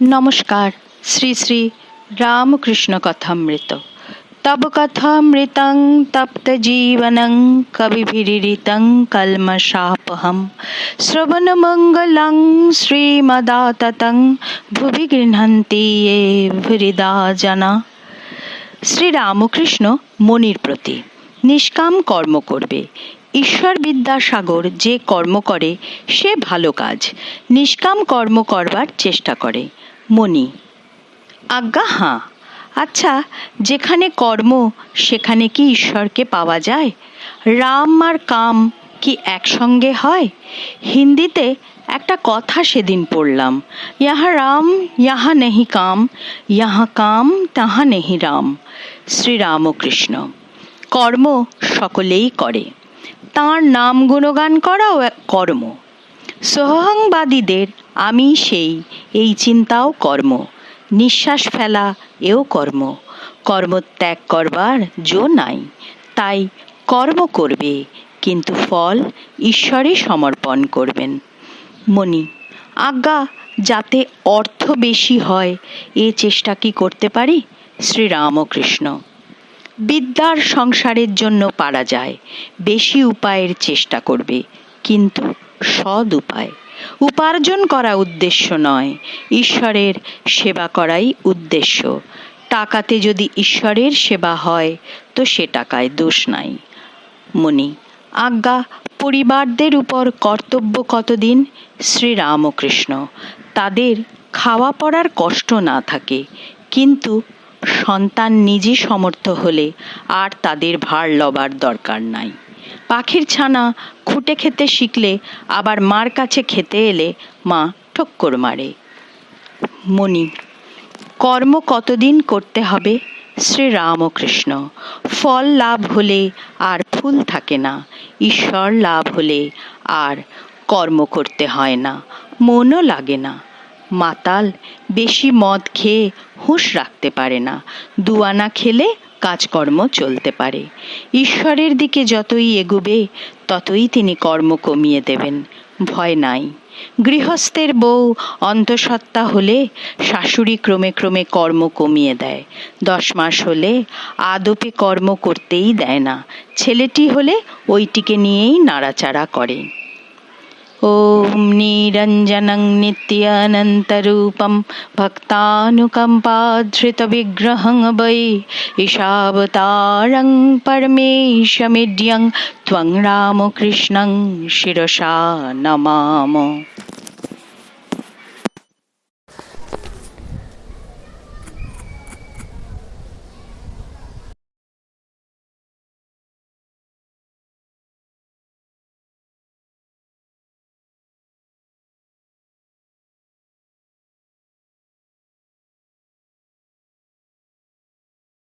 নমস্কার। শ্রী শ্রী রামকৃষ্ণ কথামৃত। তব কথামৃতং তপ্ত জীবনং কবিভিরিতং কলমশাপহম শ্রবণমঙ্গলং শ্রীমদাততং ভুবি গৃহন্তি ये হৃদা জনা। শ্রী রামকৃষ্ণ মনির প্রতি। নিষ্কাম কর্ম করবে। ঈশ্বর বিদ্যাসাগর যে কর্ম করে সে ভালো কাজ, নিষ্কাম কর্ম করবার চেষ্টা করে। মনি: আজ্ঞা হাঁ। আচ্ছা, যেখানে কর্ম সেখানে কি ঈশ্বরকে পাওয়া যায়? রাম আর কাম কি একসঙ্গে হয়? হিন্দিতে একটা কথা সেদিন পড়লাম, ইহা রাম ইহা নেহি কাম, ইহা কাম তাহা নেহি রাম। শ্রীরামকৃষ্ণ: কর্ম সকলেই করে, তাঁর নাম গুণগান করাও এক কর্ম। সোহংবাদীদের আমি সেই, এই চিন্তাও কর্ম। নিঃশ্বাস ফেলা এও কর্ম। কর্মত্যাগ করবার জো নাই, তাই কর্ম করবে, কিন্তু ফল ঈশ্বরে সমর্পণ করবেন। মনি: আজ্ঞা, যাতে অর্থ বেশি হয় এ চেষ্টা কি করতে পারি? শ্রীরামকৃষ্ণ: বিদ্যার সংসারের জন্য পারা যায়, বেশি উপায়ের চেষ্টা করবে, কিন্তু সৎ উপায়। উপার্জন করা উদ্দেশ্য নয়, ঈশ্বরের সেবা করাই উদ্দেশ্য। টাকাতে যদি ঈশ্বরের সেবা হয় তো সে টাকায় দোষ নাই। মনি: আজ্ঞা, পরিবারদের উপর কর্তব্য কতদিন? শ্রীরামকৃষ্ণ: তাদের খাওয়া পড়ার কষ্ট না থাকে, কিন্তু সন্তান নিজে সমর্থ হলে আর তাদের ভার লবার দরকার নাই। পাখির ছানা খুঁটে খেতে শিখলে আবার মার কাছে খেতে এলে মা ঠক্কর মারে। মনি: কর্ম কতদিন করতে হবে? শ্রীরামকৃষ্ণ: ফল লাভ হলে আর ফুল থাকে না, ঈশ্বর লাভ হলে আর কর্ম করতে হয় না, মনও লাগে না। মাতাল বেশি মদ খেয়ে হুঁশ রাখতে পারে না, দুয়ানা খেলে কাজকর্ম চলতে পারে। ঈশ্বরের দিকে যতই এগুবে ততই তিনি কর্ম কমিয়ে দেবেন, ভয় নাই। গৃহস্থের বউ অন্তঃসত্ত্বা হলে শাশুড়ি ক্রমে ক্রমে কর্ম কমিয়ে দেয়। 10 মাস হলে আদপে কর্ম করতেই দেয় না, ছেলেটি হলে ওইটিকে নিয়েই নাড়াচাড়া করে। ওম নিরঞ্জনং নিত্যানন্তরূপম ভক্তানুকম্পাধৃতবিগ্রহং বৈ ঈশাবতারং পরমেশমিড্যং ত্বং রামকৃষ্ণং শিরসা নমামো।